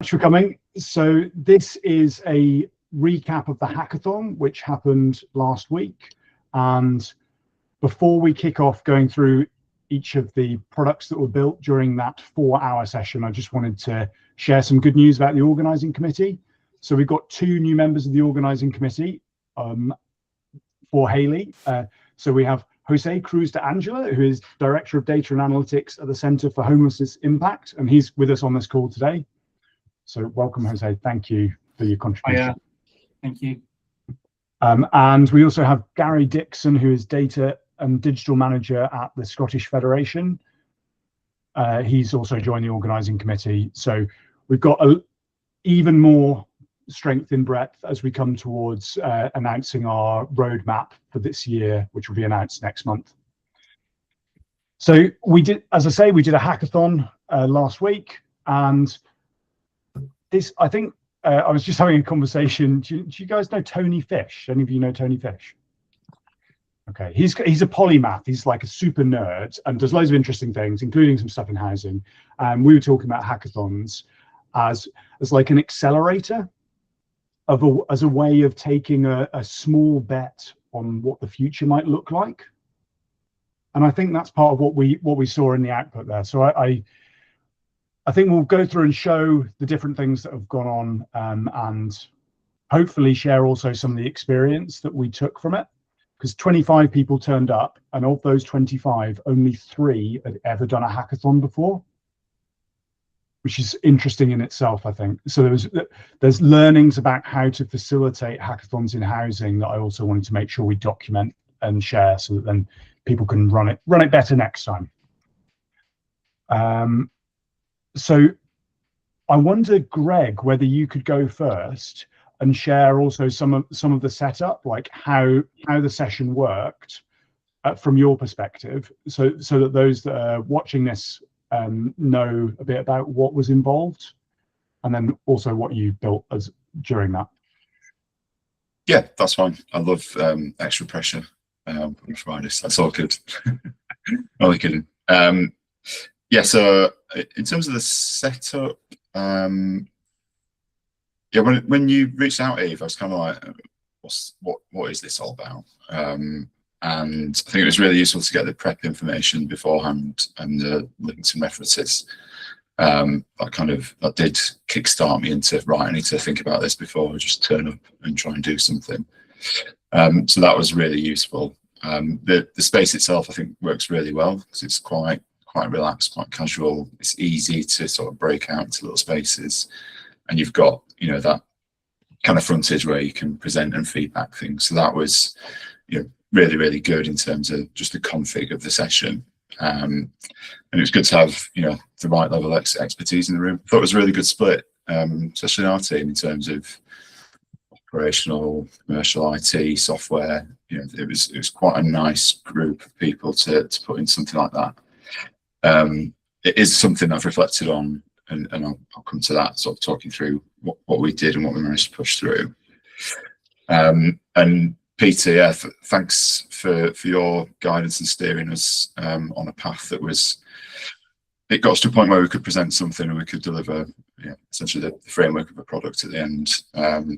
For coming. So this is a recap of the hackathon, which happened last week. And before we kick off going through each of the products that were built during that 4-hour session, I just wanted to share some good news about the organizing committee. So we've got 2 new members of the organizing committee for HAILIE. So we have Jose Cruz de Angela, who is Director of Data and Analytics at the Center for Homelessness Impact, and he's with us on this call today. So welcome, Jose. Thank you for your contribution. Thank you. And we also have Gary Dixon, who is Data and Digital Manager at the Scottish Federation. He's also joined the organising committee. So we've got even more strength in breadth as we come towards announcing our roadmap for this year, which will be announced next month. So we did, as I say, we did a hackathon last week, and this, I think, I was just having a conversation. Do you guys know Tony Fish? Any of you know Tony Fish? Okay, he's a polymath. He's like a super nerd and does loads of interesting things, including some stuff in housing. And we were talking about hackathons as like an accelerator as a way of taking a small bet on what the future might look like. And I think that's part of what we saw in the output there. So I think we'll go through and show the different things that have gone on, and hopefully share also some of the experience that we took from it, because 25 people turned up, and of those 25, only 3 had ever done a hackathon before, which is interesting in itself, I think. So there's learnings about how to facilitate hackathons in housing that I also wanted to make sure we document and share, so that then people can run it better next time. So I wonder, Greg, whether you could go first and share also some of the setup, like how the session worked from your perspective, so that those that are watching this know a bit about what was involved, and then also what you built during that. Yeah, that's fine. I love extra pressure on Fridays. That's all good. Only kidding. Yeah, so in terms of the setup, yeah, when you reached out, Eve, I was kind of like, what is this all about? And I think it was really useful to get the prep information beforehand and the links and references. That did kickstart me into, right, I need to think about this before I just turn up and try and do something. So that was really useful. The space itself, I think, works really well because it's quite relaxed, quite casual. It's easy to sort of break out into little spaces, and you've got, you know, that kind of frontage where you can present and feedback things. So that was, you know, really, really good in terms of just the config of the session. And it was good to have, you know, the right level of expertise in the room. I thought it was a really good split, especially in our team, in terms of operational, commercial, IT, software. You know, it was quite a nice group of people to put in something like that. It is something I've reflected on, and I'll come to that, sort of talking through what we did and what we managed to push through. And Peter, yeah, thanks for your guidance and steering us on a path that was, it got us to a point where we could present something and we could deliver, you know, essentially the framework of a product at the end.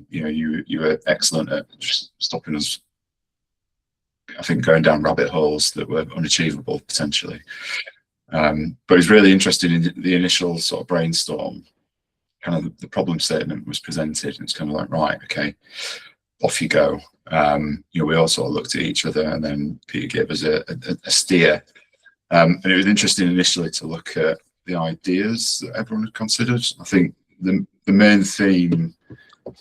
You know, you were excellent at just stopping us, I think, going down rabbit holes that were unachievable potentially. But it's really interesting in the initial sort of brainstorm, kind of the problem statement was presented, and it's kind of like, right, okay, off you go. You know, we all sort of looked at each other, and then Peter gave us a steer. And it was interesting initially to look at the ideas that everyone had considered. I think the main theme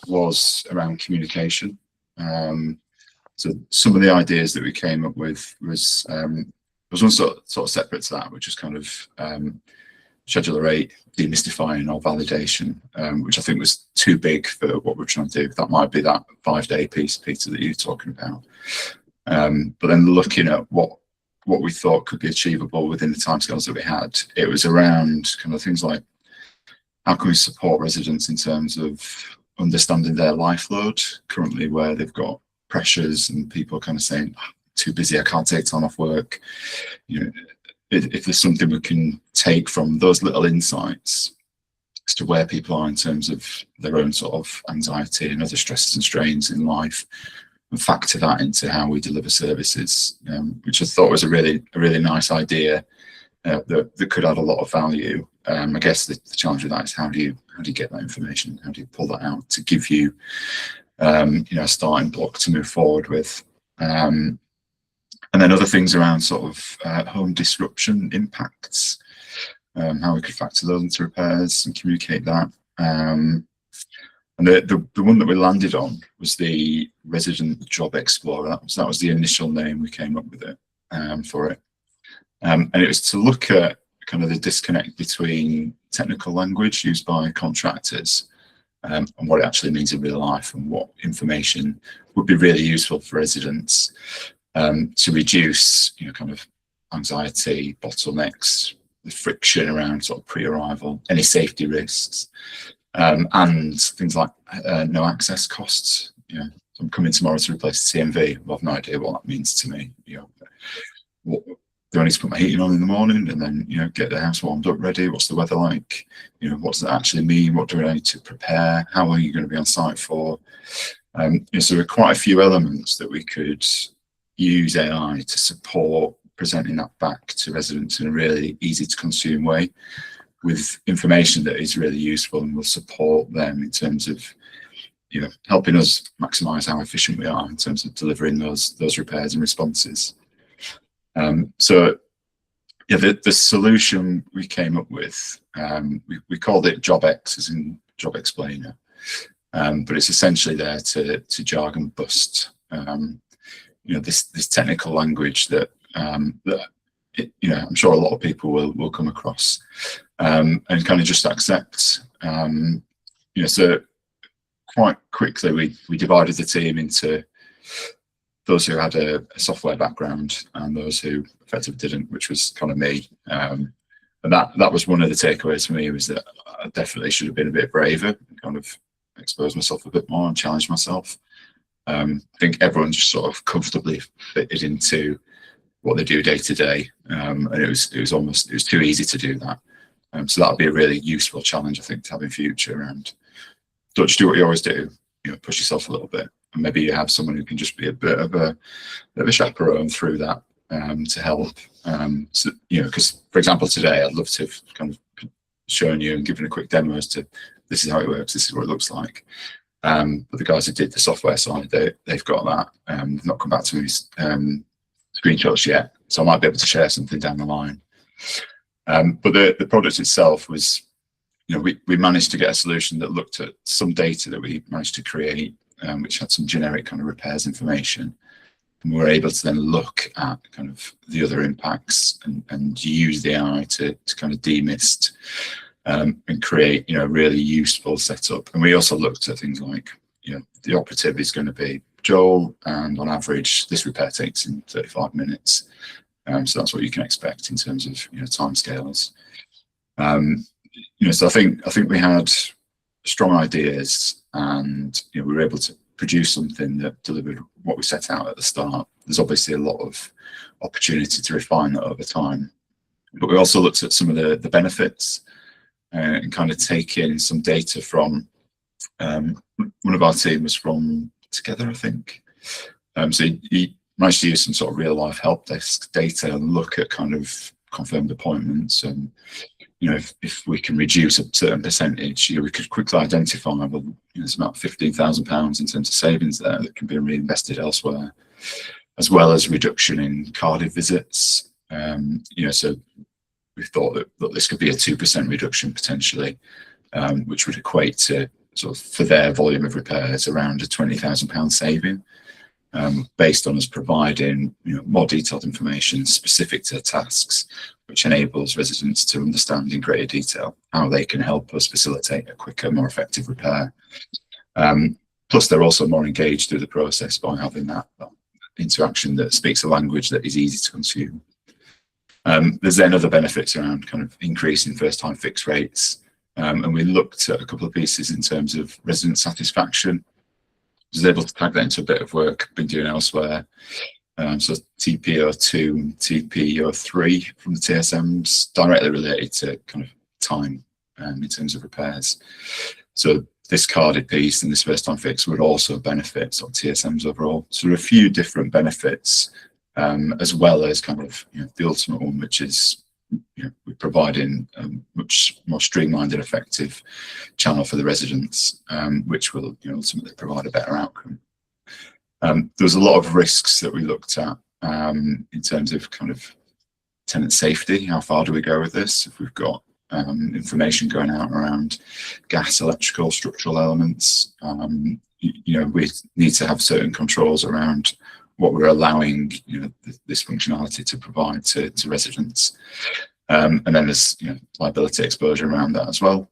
was around communication. So some of the ideas that we came up with was one sort of separate to that, which is kind of scheduler 8, demystifying or validation, which I think was too big for what we're trying to do. That might be that 5-day piece, Peter, that you're talking about. But then looking at what we thought could be achievable within the timescales that we had, it was around kind of things like, how can we support residents in terms of understanding their life load currently, where they've got pressures and people kind of saying, too busy, I can't take time off work. You know, if there's something we can take from those little insights, as to where people are in terms of their own sort of anxiety and other stresses and strains in life, and factor that into how we deliver services, which I thought was a really nice idea that could add a lot of value. I guess the challenge with that is how do you get that information? How do you pull that out to give you, a starting block to move forward with? And then other things around sort of home disruption impacts, how we could factor those into repairs and communicate that. And the one that we landed on was the Resident Job Explorer. That was the initial name we came up with it for it. And it was to look at kind of the disconnect between technical language used by contractors and what it actually means in real life, and what information would be really useful for residents to reduce, kind of anxiety, bottlenecks, the friction around sort of pre-arrival, any safety risks, and things like no access costs. I'm coming tomorrow to replace the CMV. I have no idea what that means to me. Do I need to put my heating on in the morning and then, get the house warmed up ready? What's the weather like? What does that actually mean? What do I need to prepare? How long are you going to be on site for? So there are quite a few elements that we could use AI to support presenting that back to residents in a really easy to consume way, with information that is really useful and will support them in terms of, helping us maximise how efficient we are in terms of delivering those repairs and responses. So the solution we came up with, we called it JobX, as in Job Explainer, but it's essentially there to jargon bust this technical language that I'm sure a lot of people will come across, and kind of just accept. So quite quickly we divided the team into those who had a software background and those who effectively didn't, which was kind of me. And that was one of the takeaways for me, was that I definitely should have been a bit braver and kind of expose myself a bit more and challenge myself. I think everyone just sort of comfortably fitted into what they do day to day, and it was too easy to do that. So that would be a really useful challenge, I think, to have in future. And don't just do what you always do. Push yourself a little bit, and maybe you have someone who can just be a bit of a chaperone through that to help. So, because for example, today I'd love to have kind of shown you and given a quick demo as to this is how it works, this is what it looks like. But the guys who did the software side, they've got that. They've not come back to me screenshots yet, so I might be able to share something down the line. But the product itself was, we managed to get a solution that looked at some data that we managed to create, which had some generic kind of repairs information, and we were able to then look at kind of the other impacts and use the AI to kind of demist and create, a really useful setup. And we also looked at things like, the operative is going to be Joel, and on average, this repair takes in 35 minutes. So that's what you can expect in terms of, timescales. So I think we had strong ideas, and we were able to produce something that delivered what we set out at the start. There's obviously a lot of opportunity to refine that over time, but we also looked at some of the benefits and kind of take in some data from one of our team was from Together, I think. So he managed to use some sort of real life help desk data and look at kind of confirmed appointments, and if we can reduce a certain percentage, we could quickly identify, well, there's about £15,000 in terms of savings there that can be reinvested elsewhere, as well as reduction in cardiac visits. So we thought that this could be a 2% reduction potentially, which would equate to sort of, for their volume of repairs, around a £20,000 saving, based on us providing more detailed information specific to tasks, which enables residents to understand in greater detail how they can help us facilitate a quicker, more effective repair. Plus, they're also more engaged through the process by having that interaction that speaks a language that is easy to consume. There's then other benefits around kind of increasing first-time fix rates, and we looked at a couple of pieces in terms of resident satisfaction. I was able to tag that into a bit of work I've been doing elsewhere. So TPO2, TPO3 from the TSMs, directly related to kind of time in terms of repairs. So this carded piece and this first time fix would also benefit sort of TSMs overall. So there are a few different benefits, as well as kind of the ultimate one, which is we're providing a much more streamlined and effective channel for the residents, which will ultimately provide a better outcome. There was a lot of risks that we looked at in terms of kind of tenant safety. How far do we go with this? If we've got information going out around gas, electrical, structural elements, we need to have certain controls around what we're allowing this functionality to provide to residents, and then there's liability exposure around that as well.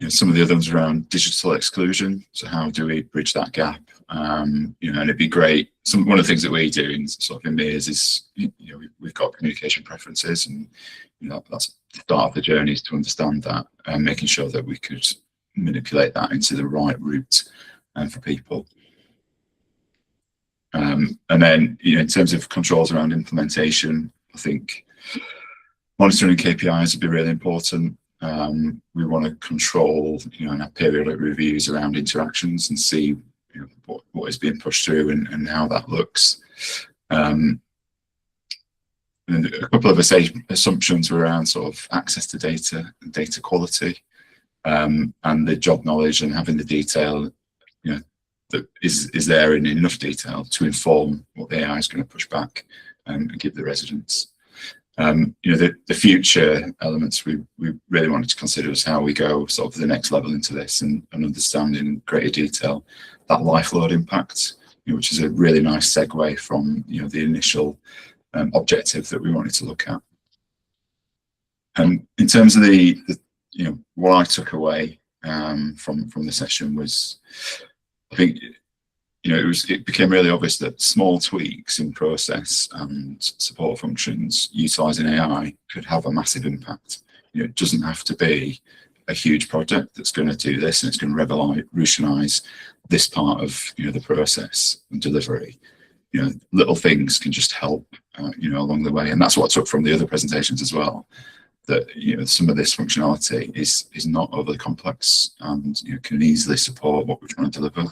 Some of the others around digital exclusion. So how do we bridge that gap? And it'd be great. One of the things that we do in sort of in MEAs is we've got communication preferences, and that's the start of the journey, is to understand that and making sure that we could manipulate that into the right route for people. And then in terms of controls around implementation, I think monitoring KPIs would be really important. We want to control and have periodic reviews around interactions and see what is being pushed through and how that looks. And a couple of assumptions were around sort of access to data and data quality, and the job knowledge and having the detail that is there in enough detail to inform what the AI is going to push back and give the residents. The future elements we really wanted to consider is how we go sort of the next level into this and understand in greater detail that life load impact, which is a really nice segue from the initial objective that we wanted to look at. In terms of the what I took away from the session was, I think it became really obvious that small tweaks in process and support functions utilizing AI could have a massive impact. It doesn't have to be a huge project that's going to do this and it's going to revolutionize this part of the process and delivery. Little things can just help along the way, and that's what I took from the other presentations as well. That some of this functionality is not overly complex and can easily support what we're trying to deliver.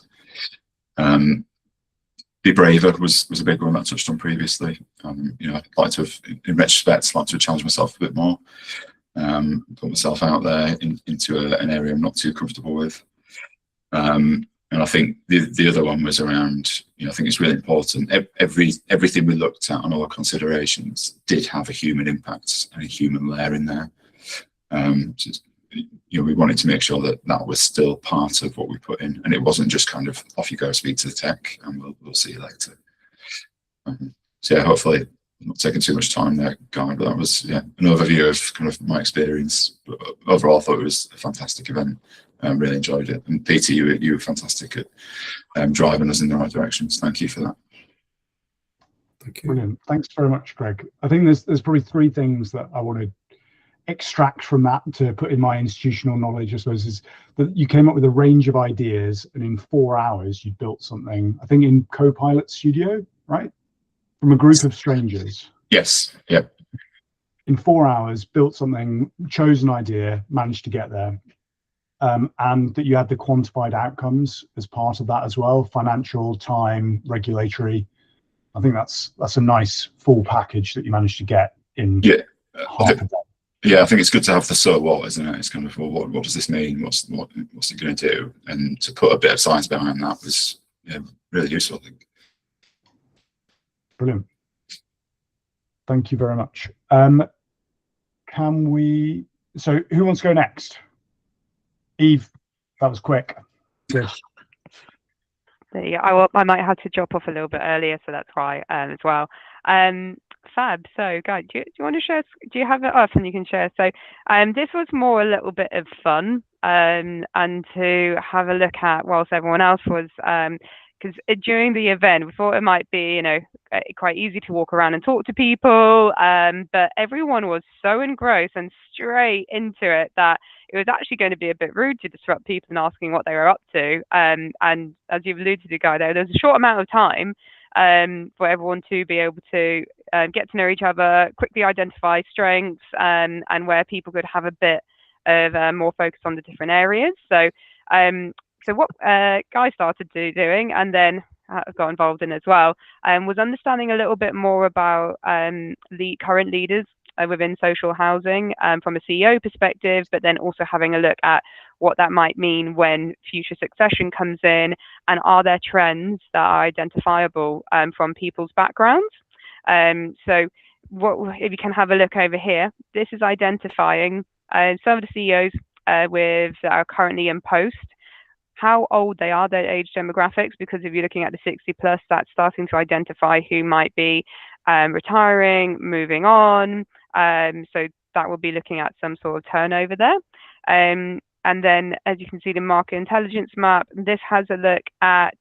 Be braver was a big one that I touched on previously. I'd like to have, in retrospect, like to have challenged myself a bit more, put myself out there into an area I'm not too comfortable with. And I think the other one was around, I think it's really important. Everything we looked at on all our considerations did have a human impact and a human layer in there. We wanted to make sure that was still part of what we put in, and it wasn't just kind of off you go, speak to the tech, and we'll see you later. So yeah, hopefully I'm not taking too much time there, Guy, but that was an overview of kind of my experience. But overall, I thought it was a fantastic event. Really enjoyed it, and Peter, you were fantastic at driving us in the right directions. Thank you for that. Thank you. Brilliant. Thanks very much, Greg. I think there's probably three things that I want to extract from that to put in my institutional knowledge, I suppose, is that you came up with a range of ideas, and in 4 hours you built something, I think in Copilot Studio, right? From a group of strangers. Yes. Yep. In 4 hours, built something, chose an idea, managed to get there. And that you had the quantified outcomes as part of that as well, financial, time, regulatory. I think that's a nice full package that you managed to get in half a day. Yeah, I think it's good to have the so what, isn't it? It's kind of, well, what does this mean? What's it going to do? And to put a bit of science behind that was really useful, I think. Brilliant. Thank you very much. So who wants to go next? Eve, that was quick. Good. There you go. I might have to drop off a little bit earlier, so that's why as well. Fab. So, Guy, do you want to share? Do you have it up and you can share? So, this was more a little bit of fun, and to have a look at whilst everyone else was, because during the event we thought it might be, quite easy to walk around and talk to people, but everyone was so engrossed and straight into it that it was actually going to be a bit rude to disrupt people and asking what they were up to. And as you've alluded to, Guy, there was a short amount of time for everyone to be able to get to know each other, quickly identify strengths, and where people could have a bit of more focus on the different areas. So what Guy started doing, and then got involved in as well, was understanding a little bit more about the current leaders within social housing from a CEO perspective, but then also having a look at what that might mean when future succession comes in, and are there trends that are identifiable from people's backgrounds. So if you can have a look over here, this is identifying some of the CEOs that are currently in post, how old they are, their age demographics, because if you're looking at the 60 plus, that's starting to identify who might be retiring, moving on. So that will be looking at some sort of turnover there. And then, as you can see, the market intelligence map, this has a look at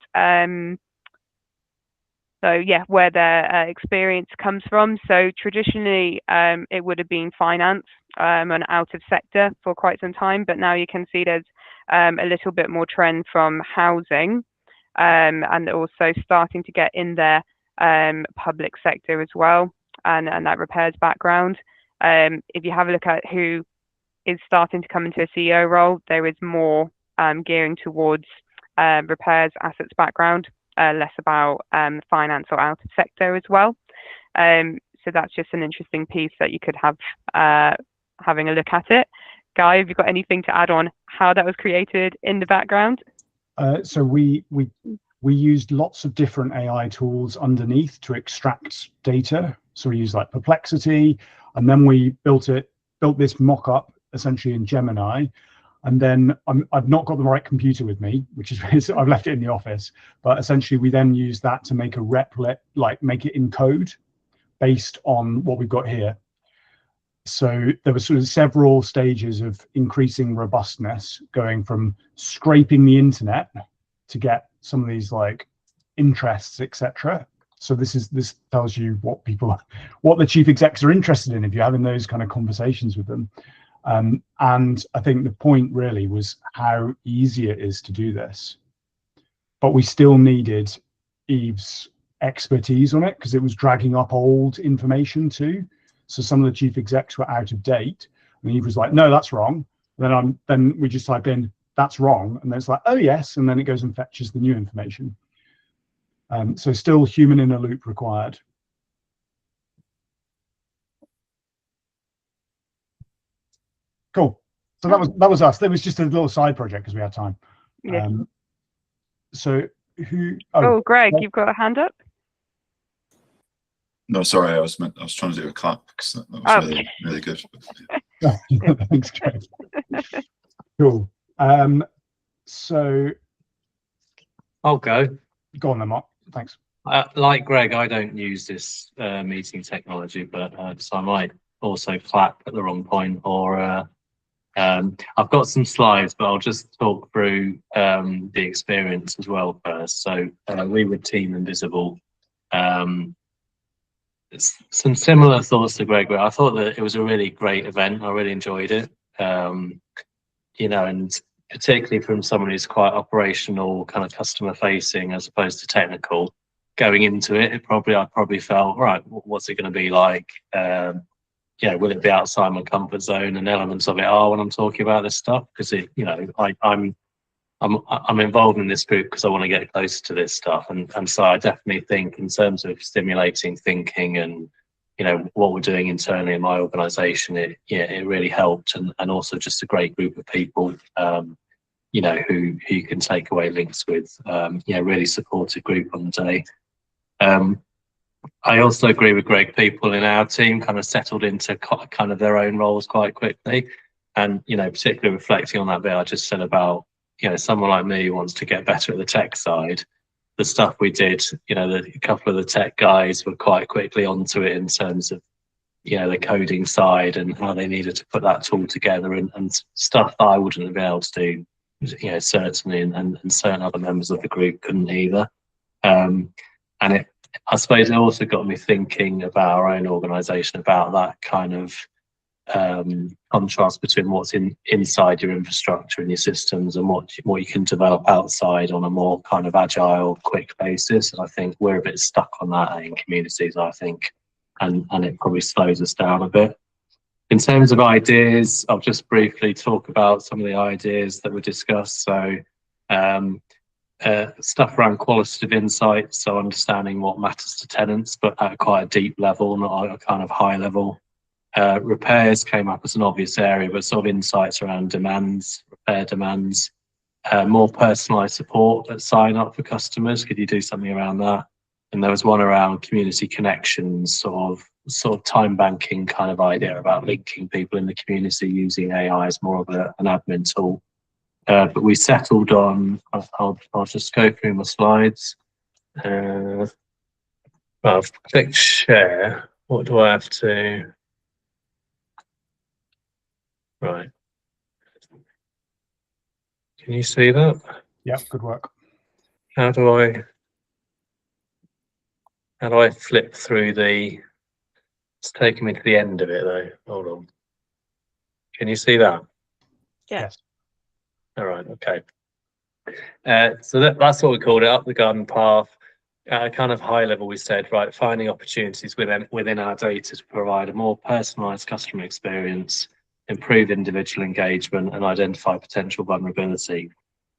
where their experience comes from. So traditionally, it would have been finance and out of sector for quite some time, but now you can see there's a little bit more trend from housing, and also starting to get in their public sector as well, and that repairs background. If you have a look at who is starting to come into a CEO role, there is more gearing towards repairs, assets background, less about finance or out of sector as well. So that's just an interesting piece that you could have having a look at it. Guy, have you got anything to add on how that was created in the background? So we used lots of different AI tools underneath to extract data. So we used like Perplexity, and then we built this mock-up essentially in Gemini. And then I've not got the right computer with me, which is I've left it in the office. But essentially, we then use that to make a replit, like make it in code based on what we've got here. So there were sort of several stages of increasing robustness, going from scraping the internet to get some of these like interests, etc. So this tells you what the chief execs are interested in if you're having those kind of conversations with them. And I think the point really was how easy it is to do this, but we still needed Eve's expertise on it because it was dragging up old information too. So some of the chief execs were out of date, and Eve was like, "No, that's wrong." Then we just type in, "That's wrong," and then it's like, "Oh yes," and then it goes and fetches the new information. So still human in a loop required. Cool. So that was us. It was just a little side project because we had time. Yeah. So who? Oh, Greg, you've got a hand up. No, sorry, I was trying to do a clap because that was really good. Thanks, Greg. Cool. So I'll go. Go on then, Mark. Thanks. Like Greg, I don't use this meeting technology, but so I might also clap at the wrong point, or I've got some slides, but I'll just talk through the experience as well first. So we were Team Invisible. Some similar thoughts to Gregory. I thought that it was a really great event. I really enjoyed it. You know, and particularly from someone who's quite operational, kind of customer facing as opposed to technical, going into it, I probably felt, right, what's it going to be like? Yeah, will it be outside my comfort zone? And elements of it are when I'm talking about this stuff, because I'm involved in this group because I want to get closer to this stuff, and so I definitely think in terms of stimulating thinking and what we're doing internally in my organisation, it really helped, and also just a great group of people, who you can take away links with. Really supportive group on the day. I also agree with Greg. People in our team kind of settled into kind of their own roles quite quickly, and particularly reflecting on that bit I just said about someone like me who wants to get better at the tech side. The stuff we did, a couple of the tech guys were quite quickly onto it in terms of the coding side and how they needed to put that tool together, and stuff that I wouldn't have been able to do, certainly, and certain other members of the group couldn't either. And I suppose it also got me thinking about our own organisation, about that kind of contrast between what's inside your infrastructure and your systems and what you can develop outside on a more kind of agile, quick basis. And I think we're a bit stuck on that in communities, I think. and it probably slows us down a bit. In terms of ideas, I'll just briefly talk about some of the ideas that were discussed. So stuff around qualitative insights, so understanding what matters to tenants, but at quite a deep level, not a kind of high level. Repairs came up as an obvious area, but sort of insights around demands, repair demands, more personalised support at sign up for customers. Could you do something around that? And there was one around community connections, sort of time banking kind of idea about linking people in the community using AI as more of an admin tool. But we settled on, I'll just go through my slides. Well, I've clicked share. What do I have to? Right. Can you see that? Yeah, good work. How do I flip through the? It's taking me to the end of it though. Hold on. Can you see that? Yeah. Yes. All right. Okay. So that's what we called it, up the garden path. At a kind of high level, we said, right, finding opportunities within our data to provide a more personalised customer experience, improve individual engagement, and identify potential vulnerability.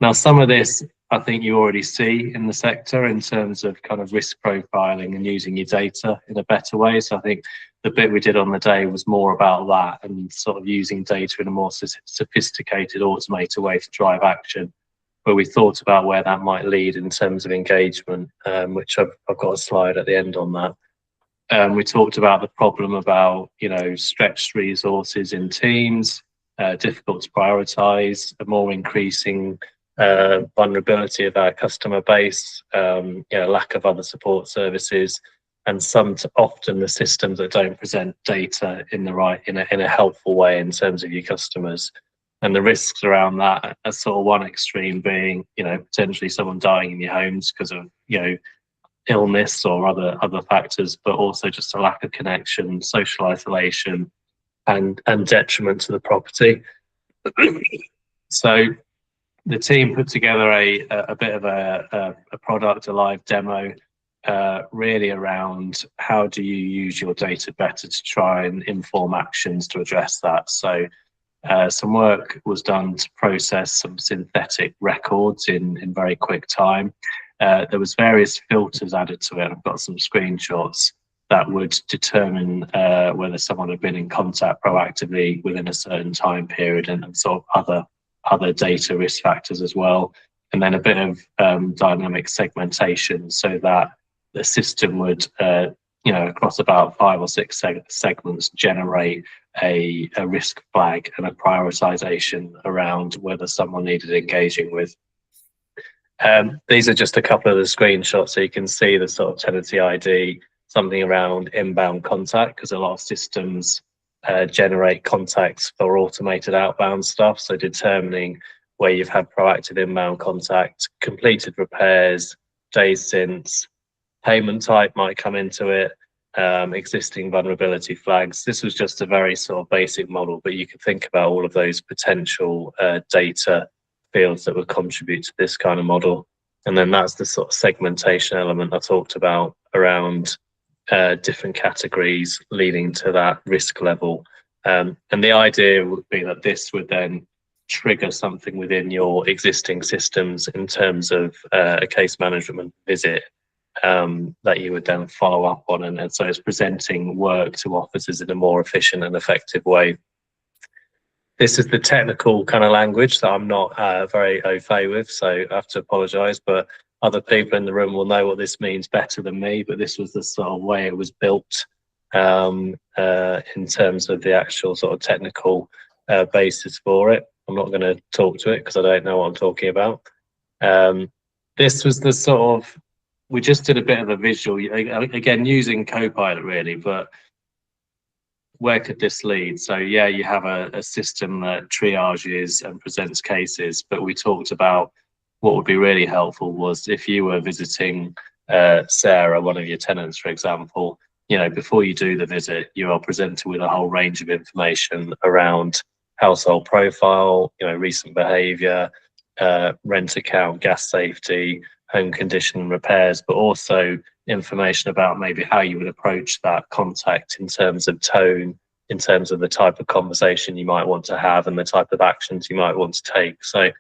Now, some of this I think you already see in the sector in terms of kind of risk profiling and using your data in a better way. So I think the bit we did on the day was more about that and sort of using data in a more sophisticated, automated way to drive action, where we thought about where that might lead in terms of engagement, which I've got a slide at the end on that. We talked about the problem about, stretched resources in teams, difficult to prioritise, a more increasing vulnerability of our customer base, lack of other support services, and often the systems that don't present data in a helpful way in terms of your customers. And the risks around that are sort of one extreme being, potentially someone dying in your homes because of, illness or other factors, but also just a lack of connection, social isolation, and detriment to the property. So the team put together a bit of a product, a live demo, really around how do you use your data better to try and inform actions to address that. So some work was done to process some synthetic records in very quick time. There was various filters added to it. I've got some screenshots that would determine whether someone had been in contact proactively within a certain time period, and sort of other data risk factors as well. And then a bit of dynamic segmentation so that the system would, across about 5 or 6 segments, generate a risk flag and a prioritization around whether someone needed engaging with. These are just a couple of the screenshots, so you can see the sort of tenancy ID, something around inbound contact, because a lot of systems generate contacts for automated outbound stuff. So determining where you've had proactive inbound contact, completed repairs, days since, payment type might come into it, existing vulnerability flags. This was just a very sort of basic model, but you could think about all of those potential data fields that would contribute to this kind of model. And then that's the sort of segmentation element I talked about around different categories leading to that risk level. And the idea would be that this would then trigger something within your existing systems in terms of a case management visit that you would then follow up on. And so it's presenting work to officers in a more efficient and effective way. This is the technical kind of language that I'm not very au fait with, so I have to apologise, but other people in the room will know what this means better than me. But this was the sort of way it was built in terms of the actual sort of technical basis for it. I'm not going to talk to it because I don't know what I'm talking about. This was the sort of, we just did a bit of a visual, again, using Copilot really, but where could this lead? So yeah, you have a system that triages and presents cases, but we talked about what would be really helpful was if you were visiting Sarah, one of your tenants, for example, before you do the visit, you are presented with a whole range of information around household profile, recent behaviour, rent account, gas safety, home condition and repairs, but also information about maybe how you would approach that contact in terms of tone, in terms of the type of conversation you might want to have and the type of actions you might want to take. So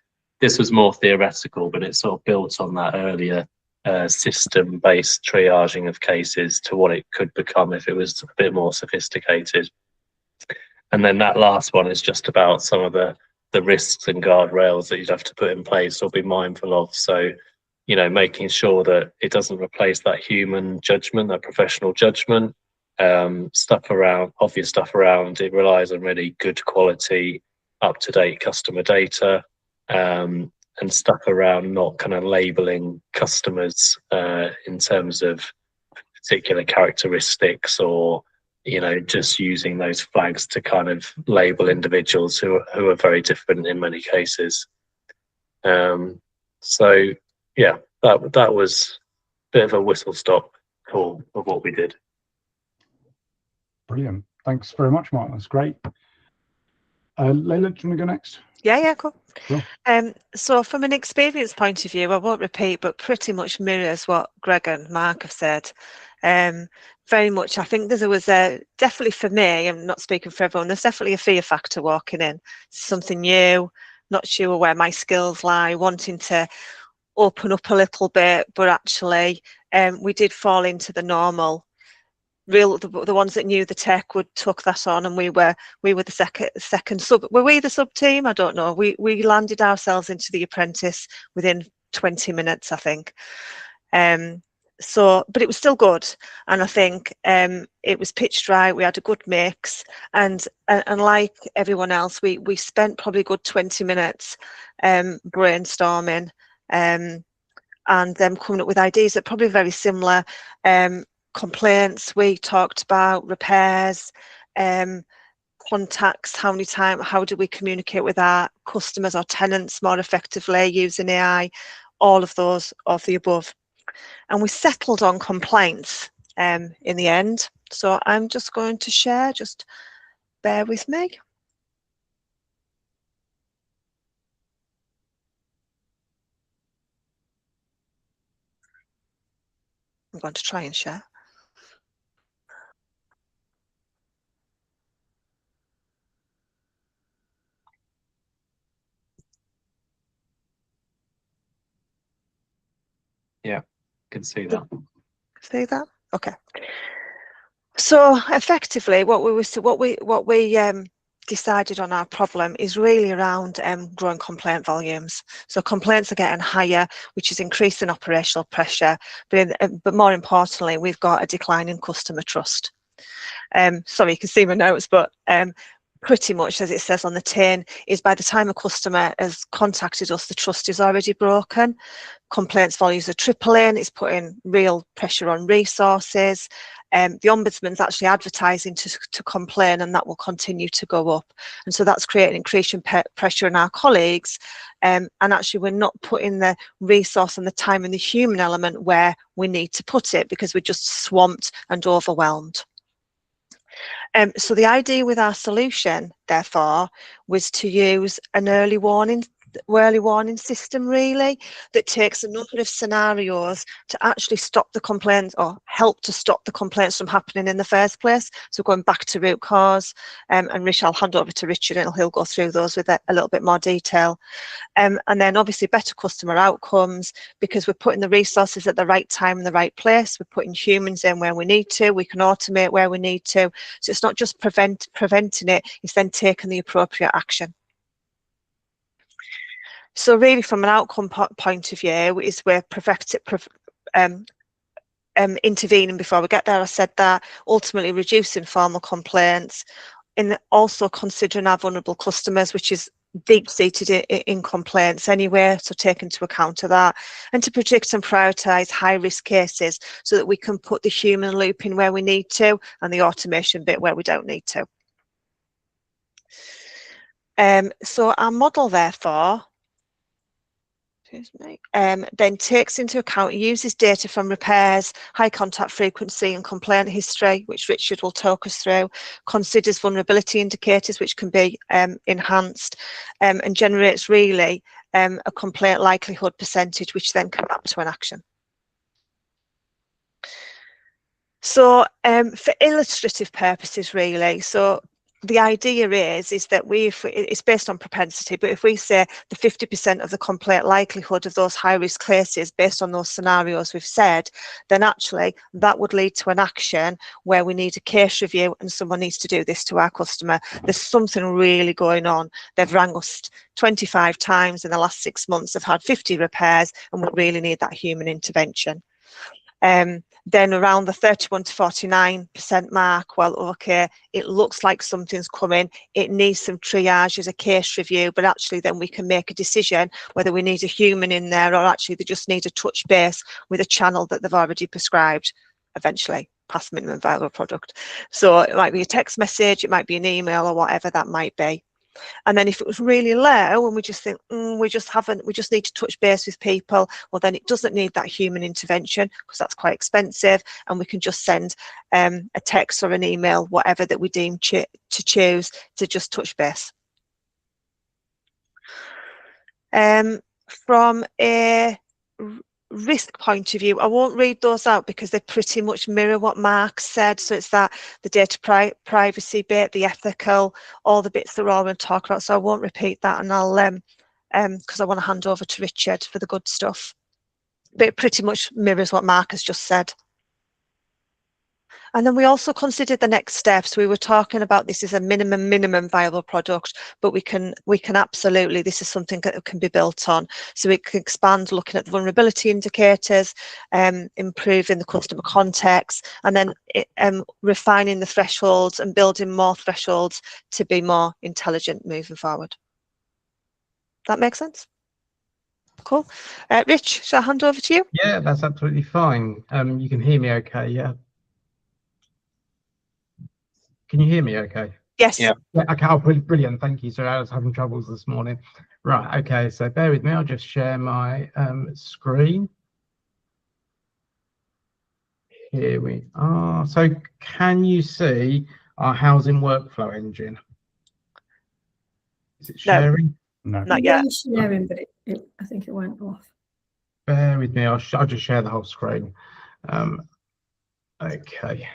this was more theoretical, but it sort of built on that earlier system-based triaging of cases to what it could become if it was a bit more sophisticated. And then that last one is just about some of the risks and guardrails that you'd have to put in place or be mindful of. So, you know, making sure that it doesn't replace that human judgment, that professional judgment. Obvious stuff around it relies on really good quality, up-to-date customer data, and stuff around not kind of labeling customers in terms of particular characteristics, or, you know, just using those flags to kind of label individuals who are very different in many cases. So yeah, that was a bit of a whistle-stop tour of what we did. Brilliant. Thanks very much, Mark. That's great. Leila, do you want to go next? Yeah, cool. Sure. So from an experience point of view, I won't repeat, but pretty much mirrors what Greg and Mark have said. Very much, I think there was definitely for me, I'm not speaking for everyone, there's definitely a fear factor walking in. Something new, not sure where my skills lie, wanting to open up a little bit, but actually we did fall into the normal. The ones that knew the tech took that on, and we were the second sub. Were we the sub team? I don't know. We landed ourselves into the apprentice within 20 minutes, I think. So, but it was still good, and I think it was pitched right. We had a good mix, and like everyone else, we spent probably a good 20 minutes brainstorming, and them coming up with ideas that are probably very similar. Complaints, we talked about repairs, contacts, how do we communicate with our customers or tenants more effectively using AI, all of those of the above. And we settled on complaints in the end. So I'm just going to share, just bear with me. I'm going to try and share. Yeah, can see that. See that? Okay. So effectively, what we decided on our problem is really around growing complaint volumes. So complaints are getting higher, which is increasing operational pressure. But more importantly, we've got a decline in customer trust. Sorry, you can see my notes, but pretty much as it says on the tin, is by the time a customer has contacted us, the trust is already broken. Complaints volumes are tripling. It's putting real pressure on resources. The Ombudsman's actually advertising to complain, and that will continue to go up. And so that's creating increasing pressure on our colleagues. And actually, we're not putting the resource and the time and the human element where we need to put it, because we're just swamped and overwhelmed. So the idea with our solution, therefore, was to use an early warning system, really, that takes a number of scenarios to actually stop the complaints, or help to stop the complaints from happening in the first place. So going back to root cause, and I'll hand over to Richard and he'll go through those with a little bit more detail. And then obviously better customer outcomes, because we're putting the resources at the right time in the right place. We're putting humans in where we need to. We can automate where we need to. So it's not just preventing it, it's then taking the appropriate action. So really, from an outcome point of view, is we're intervening before we get there. I said that, ultimately reducing formal complaints, and also considering our vulnerable customers, which is deep-seated in complaints anyway, so take into account of that, and to predict and prioritise high-risk cases so that we can put the human loop in where we need to and the automation bit where we don't need to. So our model, therefore, then takes into account, uses data from repairs, high contact frequency and complaint history, which Richard will talk us through, considers vulnerability indicators which can be enhanced, and generates really a complaint likelihood percentage, which then can map to an action. So for illustrative purposes, really, so the idea is that it's based on propensity, but if we say the 50% of the complaint likelihood of those high risk cases based on those scenarios we've said, then actually that would lead to an action where we need a case review and someone needs to do this to our customer. There's something really going on. They've rang us 25 times in the last 6 months, they've had 50 repairs, and we really need that human intervention. Then around the 31 to 49% mark, well, okay, it looks like something's coming, it needs some triage as a case review, but actually then we can make a decision whether we need a human in there or actually they just need a touch base with a channel that they've already prescribed, eventually past minimum viable product. So it might be a text message, it might be an email, or whatever that might be. And then if it was really low and we just think, we just need to touch base with people, well, then it doesn't need that human intervention because that's quite expensive, and we can just send a text or an email, whatever that we deem to choose, to just touch base. From a risk point of view, I won't read those out because they pretty much mirror what Mark said. So it's that the data privacy bit, the ethical, all the bits that we're all going to talk about. So I won't repeat that, and I'll because I want to hand over to Richard for the good stuff. But it pretty much mirrors what Mark has just said. And then we also considered the next steps. We were talking about this is a minimum viable product, but we can absolutely, this is something that can be built on. So we can expand looking at the vulnerability indicators, improving the customer context, and then refining the thresholds and building more thresholds to be more intelligent moving forward. That makes sense? Cool. Rich, shall I hand over to you? Yeah, that's absolutely fine. You can hear me okay, yeah? Can you hear me okay? Yes. Yeah, okay, oh, brilliant, thank you. So I was having troubles this morning. Right, okay, so bear with me, I'll just share my screen. Here we are. So can you see our housing workflow engine? Is it sharing? No. Not yet. Sharing, but I think it went off. Bear with me, I'll just share the whole screen. Okay.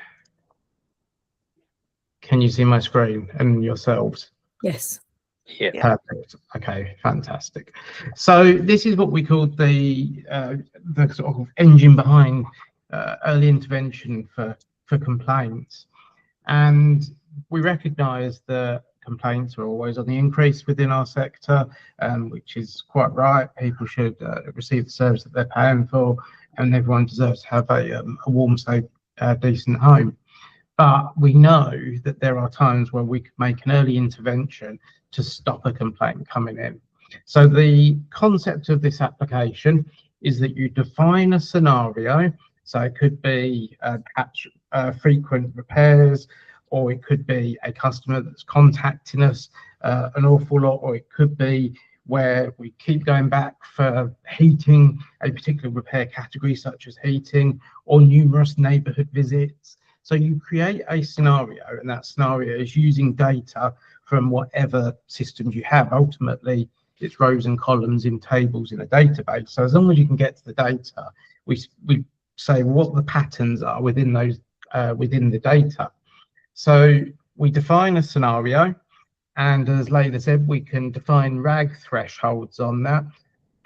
Can you see my screen and yourselves? Yes. Yeah. Perfect. Okay, fantastic. So this is what we call the sort of engine behind early intervention for complaints. And we recognise that complaints are always on the increase within our sector, which is quite right. People should receive the service that they're paying for, and everyone deserves to have a warm, safe, decent home. But we know that there are times where we can make an early intervention to stop a complaint coming in. So the concept of this application is that you define a scenario. So it could be perhaps frequent repairs, or it could be a customer that's contacting us an awful lot, or it could be where we keep going back for heating, a particular repair category such as heating, or numerous neighbourhood visits. So you create a scenario, and that scenario is using data from whatever systems you have. Ultimately, it's rows and columns in tables in a database. So as long as you can get to the data, we say what the patterns are within those within the data. So we define a scenario, and as Leila said, we can define RAG thresholds on that.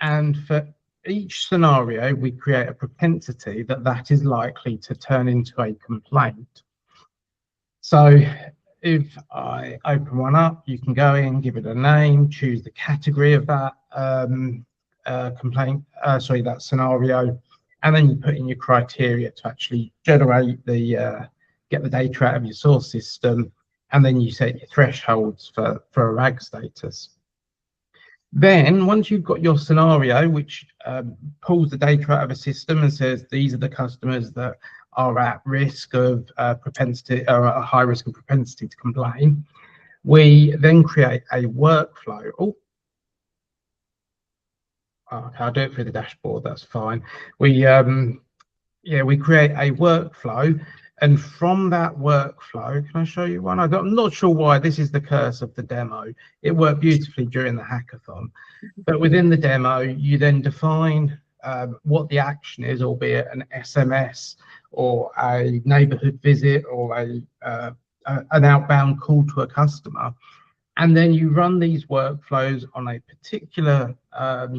And for each scenario, we create a propensity that that is likely to turn into a complaint. So if I open one up, you can go in, give it a name, choose the category of that that scenario, and then you put in your criteria to actually generate the get the data out of your source system, and then you set your thresholds for a RAG status. Then once you've got your scenario, which pulls the data out of a system and says these are the customers that are at risk of propensity, or a high risk of propensity to complain, we then create a workflow. Oh, okay, I'll do it through the dashboard, that's fine. We create a workflow, and from that workflow, can I show you one? I'm not sure why this is the curse of the demo. It worked beautifully during the hackathon, but within the demo, you then define what the action is, albeit an SMS or a neighbourhood visit or an outbound call to a customer. And then you run these workflows on a particular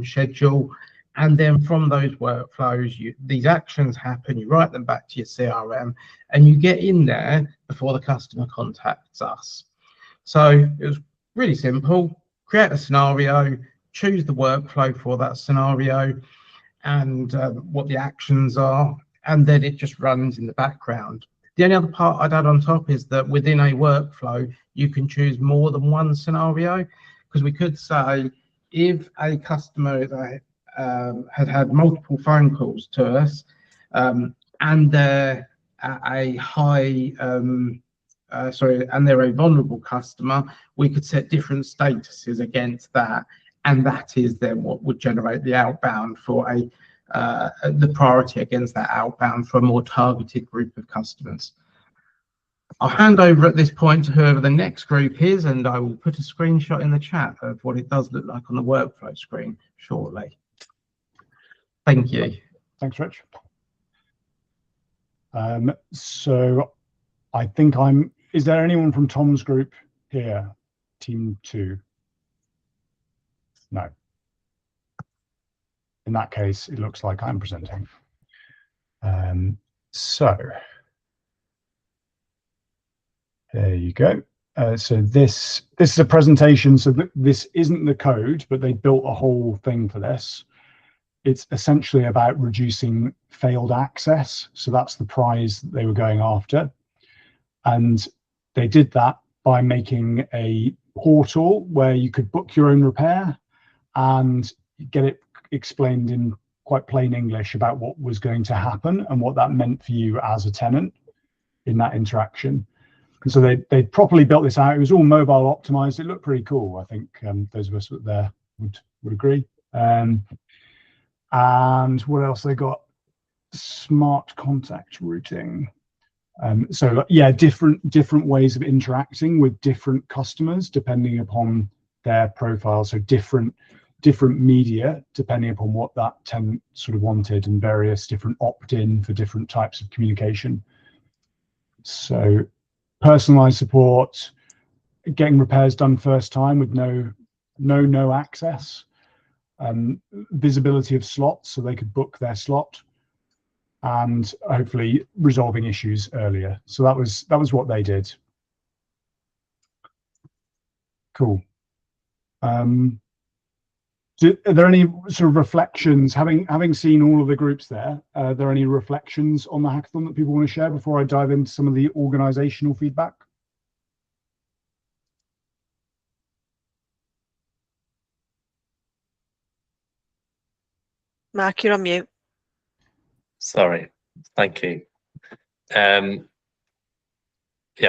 schedule. And then from those workflows, these actions happen, you write them back to your CRM, and you get in there before the customer contacts us. So it was really simple. Create a scenario, choose the workflow for that scenario and what the actions are, and then it just runs in the background. The only other part I'd add on top is that within a workflow, you can choose more than one scenario, because we could say if a customer had multiple phone calls to us and they're a and they're a vulnerable customer, we could set different statuses against that, and that is then what would generate the outbound for the priority against that outbound for a more targeted group of customers. I'll hand over at this point to whoever the next group is, and I will put a screenshot in the chat of what it does look like on the workflow screen shortly. Thank you. Thanks, Rich. So I think is there anyone from Tom's group here? Team 2? No. In that case, it looks like I'm presenting. So there you go. So this is a presentation. So this isn't the code, but they built a whole thing for this. It's essentially about reducing failed access. So that's the prize that they were going after. And they did that by making a portal where you could book your own repair and get it explained in quite plain English about what was going to happen and what that meant for you as a tenant in that interaction. And so they properly built this out. It was all mobile optimized. It looked pretty cool. I think those of us there would agree. And what else they got? Smart contact routing. So yeah, different ways of interacting with different customers depending upon their profile. So different media depending upon what that tenant sort of wanted, and various different opt-in for different types of communication. So personalized support, getting repairs done first time with no access. Visibility of slots, so they could book their slot, and hopefully resolving issues earlier. So that was what they did. Cool. Are there any sort of reflections, having seen all of the groups there, are there any reflections on the hackathon that people want to share before I dive into some of the organizational feedback? Mark, you're on mute. Sorry, thank you. Yeah,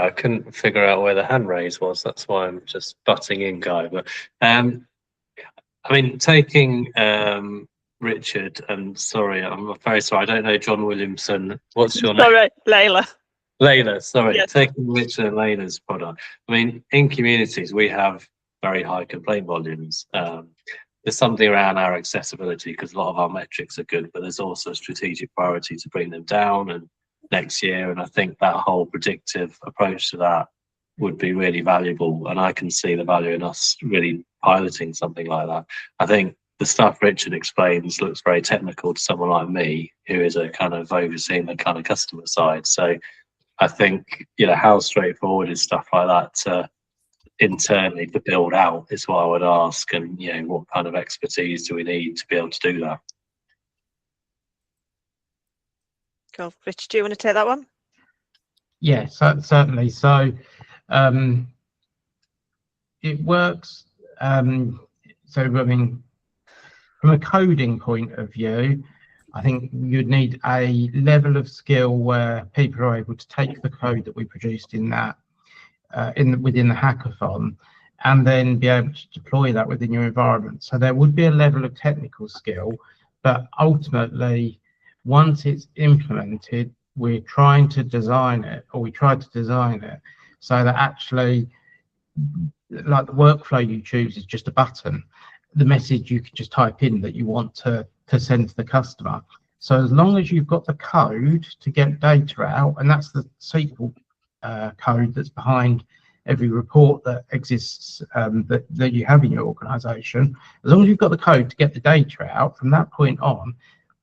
I couldn't figure out where the hand raise was. That's why I'm just butting in, Guy. But I mean, taking Richard and sorry, I'm very sorry, I don't know John Williamson. What's your name? Sorry, Leila. Leila, sorry. Yes. Taking Richard and Leila's product. I mean, in communities, we have very high complaint volumes. There's something around our accessibility because a lot of our metrics are good, but there's also a strategic priority to bring them down and next year. And I think that whole predictive approach to that would be really valuable. And I can see the value in us really piloting something like that. I think the stuff Richard explains looks very technical to someone like me, who is a kind of overseeing the kind of customer side. So I think, you know, how straightforward is stuff like that to internally to build out is what I would ask, and you know, what kind of expertise do we need to be able to do that? Cool. Rich, do you want to take that one? Yes, certainly. So it works. So I mean, from a coding point of view, I think you'd need a level of skill where people are able to take the code that we produced in that within the hackathon, and then be able to deploy that within your environment. So there would be a level of technical skill, but ultimately, once it's implemented, we're trying to design it, or we tried to design it, so that actually, like the workflow you choose is just a button. The message you can just type in that you want to to send to the customer. So as long as you've got the code to get data out, and that's the SQL code that's behind every report that exists that you have in your organization, as long as you've got the code to get the data out, from that point on,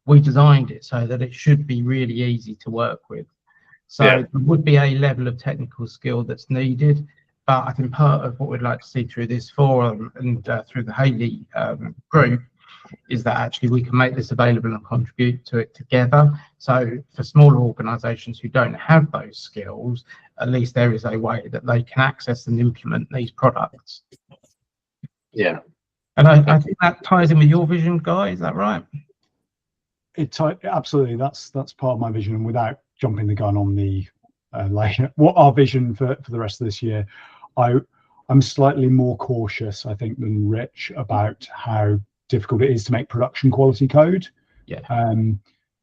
we designed it so that it should be really easy to work with. So there would be a level of technical skill that's needed, but I think part of what we'd like to see through this forum and through the HAILIE group is that actually we can make this available and contribute to it together. So for smaller organisations who don't have those skills, at least there is a way that they can access and implement these products. Yeah. And I think that ties in with your vision, Guy, is that right? Absolutely, that's part of my vision. And without jumping the gun on the what our vision for the rest of this year, I'm slightly more cautious, I think, than Rich about how difficult it is to make production quality code.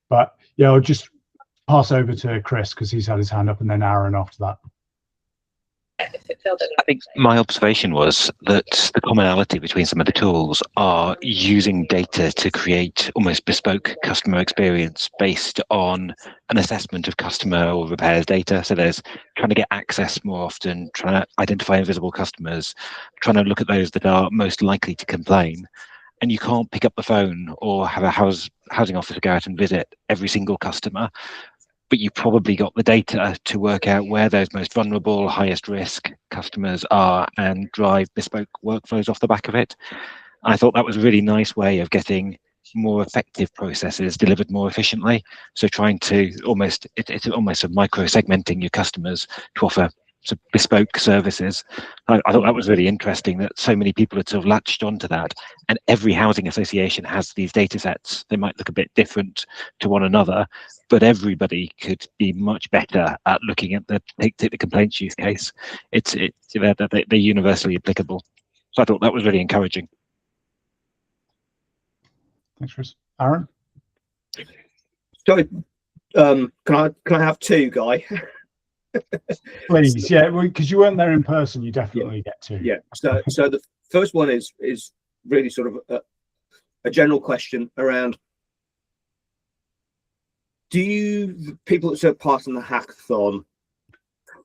But yeah, I'll just pass over to Chris because he's had his hand up, and then Aaron after that. I think my observation was that the commonality between some of the tools are using data to create almost bespoke customer experience based on an assessment of customer or repairs data. So there's trying to get access more often, trying to identify invisible customers, trying to look at those that are most likely to complain. And you can't pick up the phone or have a housing officer go out and visit every single customer, but you probably got the data to work out where those most vulnerable, highest risk customers are and drive bespoke workflows off the back of it. I thought that was a really nice way of getting more effective processes delivered more efficiently. So trying to it's almost a micro segmenting your customers to offer some bespoke services. I thought that was really interesting that so many people had sort of latched onto that, and every housing association has these data sets. They might look a bit different to one another, but everybody could be much better at looking at take the complaints use case. They're universally applicable. So I thought that was really encouraging. Thanks, Chris. Aaron? So, can I have two, Guy? Please, yeah, because you weren't there in person, you definitely get to. Yeah. So the first one is really sort of a general question around: do people that took part in the hackathon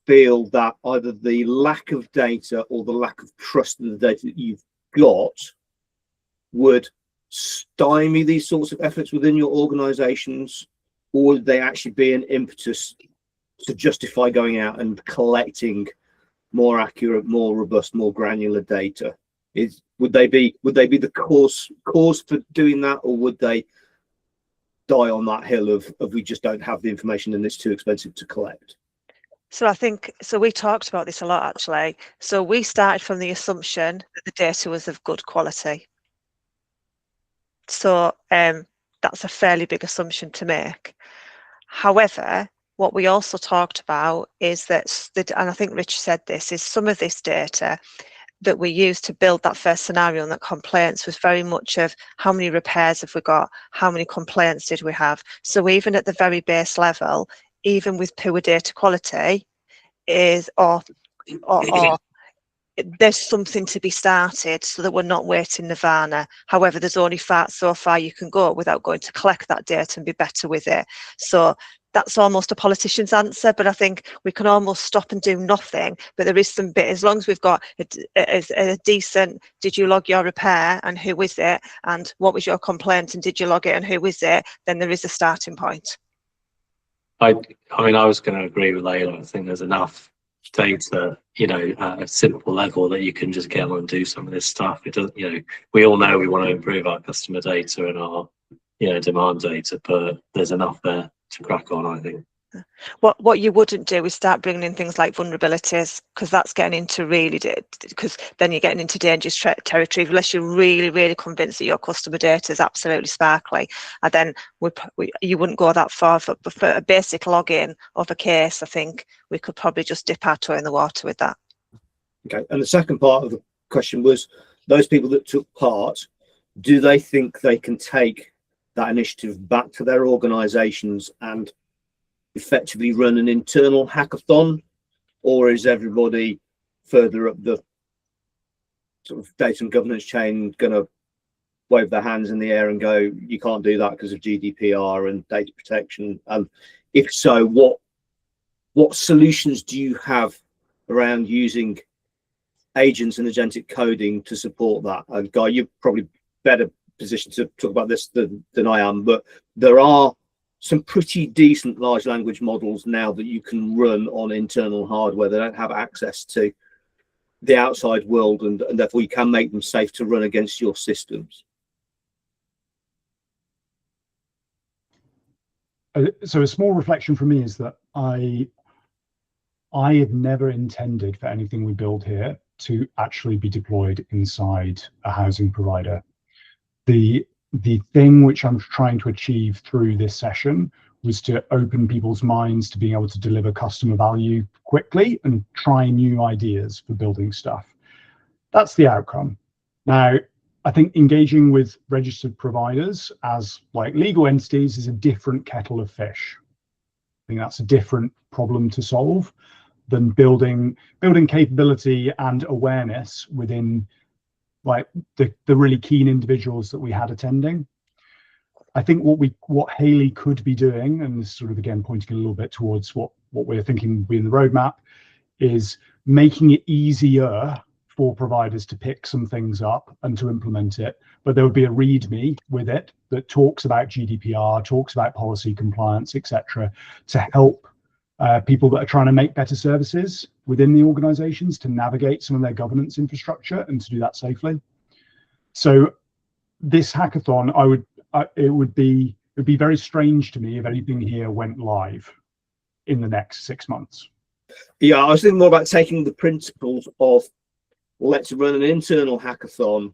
feel that either the lack of data or the lack of trust in the data that you've got would stymie these sorts of efforts within your organizations, or would they actually be an impetus to justify going out and collecting more accurate, more robust, more granular data? Would they be the cause for doing that, or would they die on that hill of we just don't have the information and it's too expensive to collect? So I think, so we talked about this a lot actually. So we started from the assumption that the data was of good quality. So that's a fairly big assumption to make. However, what we also talked about is that, and I think Rich said this, is some of this data that we used to build that first scenario and that complaints was very much of how many repairs have we got, how many complaints did we have. So even at the very base level, even with poor data quality, there's something to be started so that we're not waiting nirvana. However, there's only so far you can go without going to collect that data and be better with it. So that's almost a politician's answer, but I think we can almost stop and do nothing. But there is some bit, as long as we've got a decent, did you log your repair and who is it? And what was your complaint and did you log it and who is it? Then there is a starting point. I mean, I was going to agree with Leila. I think there's enough data, at a simple level that you can just get on and do some of this stuff. It doesn't, we all know we want to improve our customer data and our, demand data, but there's enough there to crack on, I think. What you wouldn't do is start bringing in things like vulnerabilities, because that's getting into because then you're getting into dangerous territory unless you're really, really convinced that your customer data is absolutely sparkly. And then you wouldn't go that far. But for a basic login of a case, I think we could probably just dip our toe in the water with that. Okay. And the second part of the question was, those people that took part, do they think they can take that initiative back to their organizations and effectively run an internal hackathon, or is everybody further up the sort of data and governance chain going to wave their hands in the air and go, you can't do that because of GDPR and data protection? And if so, what solutions do you have around using agents and agentic coding to support that? And Guy, you're probably better positioned to talk about this than I am, but there are some pretty decent large language models now that you can run on internal hardware. They don't have access to the outside world, and therefore you can make them safe to run against your systems. So a small reflection from me is that I had never intended for anything we build here to actually be deployed inside a housing provider. The thing which I'm trying to achieve through this session was to open people's minds to being able to deliver customer value quickly and try new ideas for building stuff. That's the outcome. Now, I think engaging with registered providers as like legal entities is a different kettle of fish. I think that's a different problem to solve than building capability and awareness within like the really keen individuals that we had attending. I think what HAILIE could be doing, and this is sort of again pointing a little bit towards what we're thinking will be in the roadmap, is making it easier for providers to pick some things up and to implement it. But there would be a README with it that talks about GDPR, talks about policy compliance, etc., to help people that are trying to make better services within the organizations to navigate some of their governance infrastructure and to do that safely. So this hackathon, it would be very strange to me if anything here went live in the next 6 months. Yeah, I was thinking more about taking the principles of let's run an internal hackathon,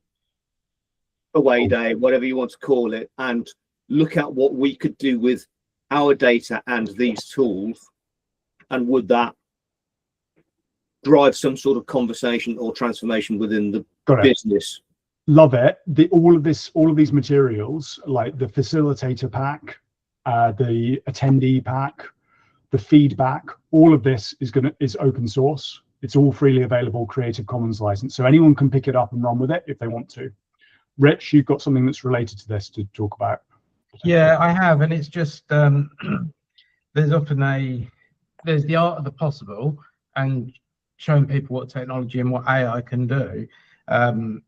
away day, whatever you want to call it, and look at what we could do with our data and these tools, and would that drive some sort of conversation or transformation within the business? Love it. All of these materials, like the facilitator pack, the attendee pack, the feedback, all of this is open source. It's all freely available, Creative Commons license, so anyone can pick it up and run with it if they want to. Rich, you've got something that's related to this to talk about. Yeah, I have, and it's just there's often there's the art of the possible and showing people what technology and what AI can do. And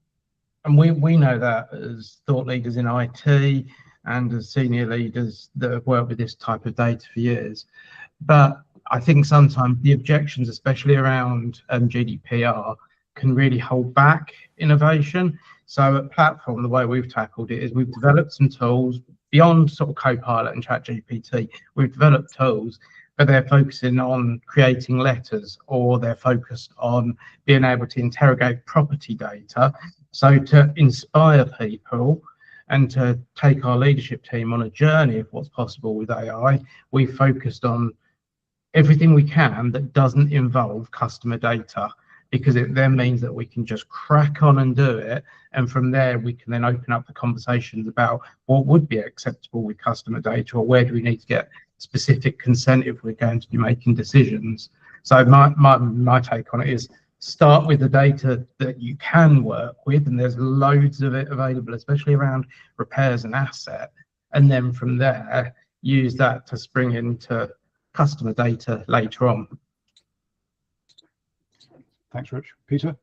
we know that as thought leaders in IT and as senior leaders that have worked with this type of data for years. But I think sometimes the objections, especially around GDPR, can really hold back innovation. So at Platform, the way we've tackled it is we've developed some tools beyond sort of Copilot and ChatGPT. We've developed tools, but they're focusing on creating letters, or they're focused on being able to interrogate property data. So to inspire people and to take our leadership team on a journey of what's possible with AI, we've focused on everything we can that doesn't involve customer data, because it then means that we can just crack on and do it. And from there, we can then open up the conversations about what would be acceptable with customer data, or where do we need to get specific consent if we're going to be making decisions. So my take on it is start with the data that you can work with, and there's loads of it available, especially around repairs and asset. And then from there, use that to spring into customer data later on. Thanks, Rich. Peter?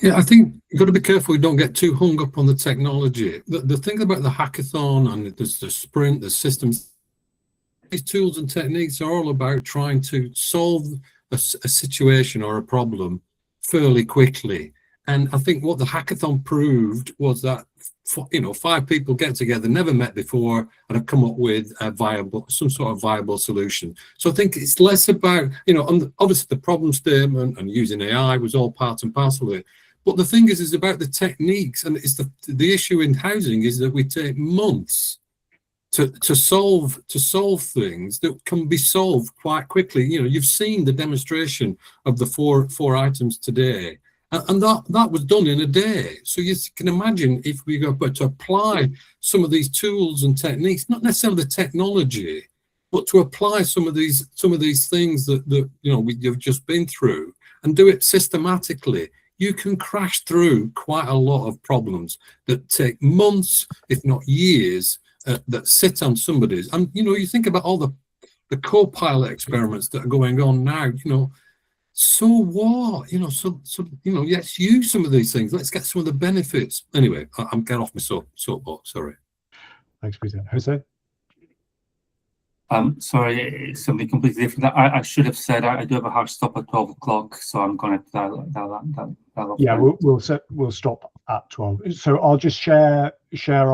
Yeah, I think you've got to be careful we don't get too hung up on the technology. The thing about the hackathon and there's the sprint, the systems, these tools and techniques are all about trying to solve a situation or a problem fairly quickly. And I think what the hackathon proved was that, you know, 5 people get together, never met before, and have come up with some sort of viable solution. So I think it's less about, you know, obviously the problem statement and using AI was all part and parcel of it. But the thing is about the techniques, and it's the issue in housing is that we take months to solve things that can be solved quite quickly. You know, you've seen the demonstration of the four items today. And that was done in a day. So you can imagine if we go to apply some of these tools and techniques, not necessarily the technology, but to apply some of these things that you know you've just been through and do it systematically. you can crash through quite a lot of problems that take months, if not years, that sit on somebody's. And, you know, you think about all the co-pilot experiments that are going on now, you know, so what? You know, so you know, let's use some of these things. Let's get some of the benefits. Anyway, I'm getting off my soapbox, sorry. Thanks, Peter. Jose? Sorry, it's something completely different. I should have said I do have a hard stop at 12 o'clock, so I'm going to dial off. Yeah, we'll stop at 12. So I'll just share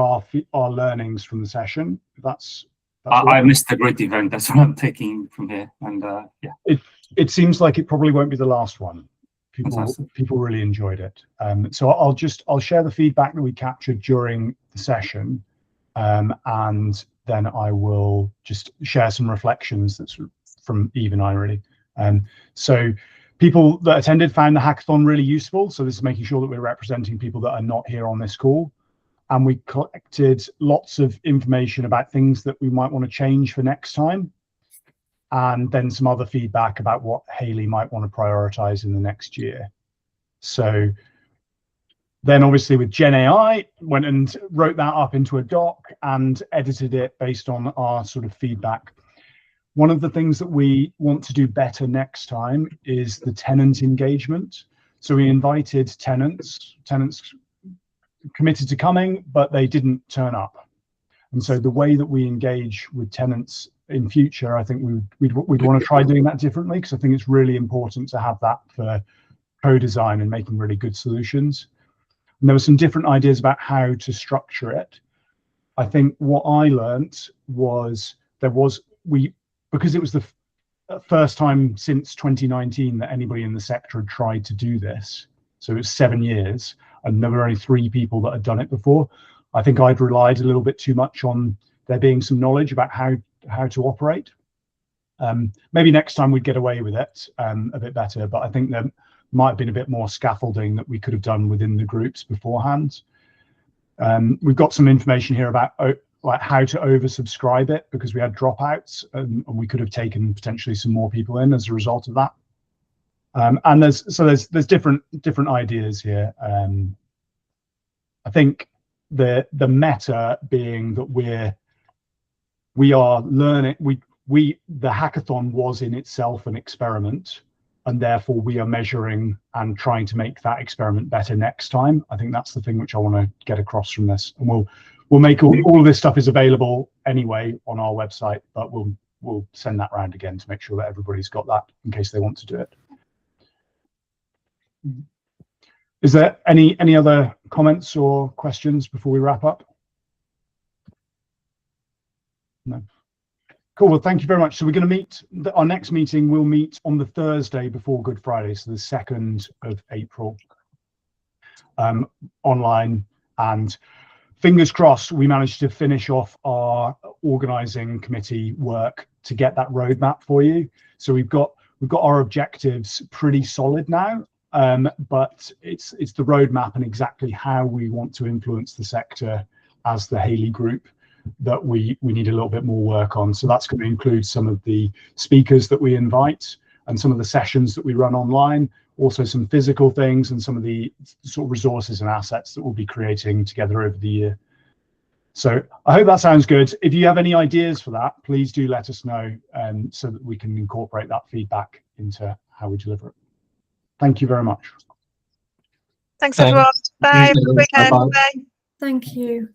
our learnings from the session. That's I missed a great event. That's what I'm taking from here. And yeah, it seems like it probably won't be the last one. People really enjoyed it. So I'll share the feedback that we captured during the session, and then I will just share some reflections that's from Eve and I, really. So people that attended found the hackathon really useful. So this is making sure that we're representing people that are not here on this call. And we collected lots of information about things that we might want to change for next time. And then some other feedback about what HAILIE might want to prioritize in the next year. So then obviously with Gen AI, went and wrote that up into a doc and edited it based on our sort of feedback. One of the things that we want to do better next time is the tenant engagement. So we invited tenants committed to coming, but they didn't turn up. And so the way that we engage with tenants in future, I think we'd want to try doing that differently, because I think it's really important to have that for co-design and making really good solutions. And there were some different ideas about how to structure it. I think what I learned was because it was the first time since 2019 that anybody in the sector had tried to do this. So it was 7 years, and there were only 3 people that had done it before. I think I'd relied a little bit too much on there being some knowledge about how to operate. Maybe next time we'd get away with it a bit better, but I think there might have been a bit more scaffolding that we could have done within the groups beforehand. We've got some information here about like how to oversubscribe it, because we had dropouts, and we could have taken potentially some more people in as a result of that. And there's different ideas here. I think the meta being that we are learning. The hackathon was in itself an experiment, and therefore we are measuring and trying to make that experiment better next time. I think that's the thing which I want to get across from this. And we'll make all of this stuff is available anyway on our website, but we'll send that round again to make sure that everybody's got that in case they want to do it. Is there any other comments or questions before we wrap up? No. Cool. Well, thank you very much. So we're going to meet. Our next meeting will meet on the Thursday before Good Friday, so the 2nd of April, online. And fingers crossed, we managed to finish off our organising committee work to get that roadmap for you. So we've got our objectives pretty solid now. But it's the roadmap and exactly how we want to influence the sector as the HAILIE group that we need a little bit more work on. So that's going to include some of the speakers that we invite and some of the sessions that we run online, also some physical things and some of the sort of resources and assets that we'll be creating together over the year. So I hope that sounds good. If you have any ideas for that, please do let us know, so that we can incorporate that feedback into how we deliver it. Thank you very much. Thanks everyone. Bye. Have a good weekend. Bye. Bye. Thank you.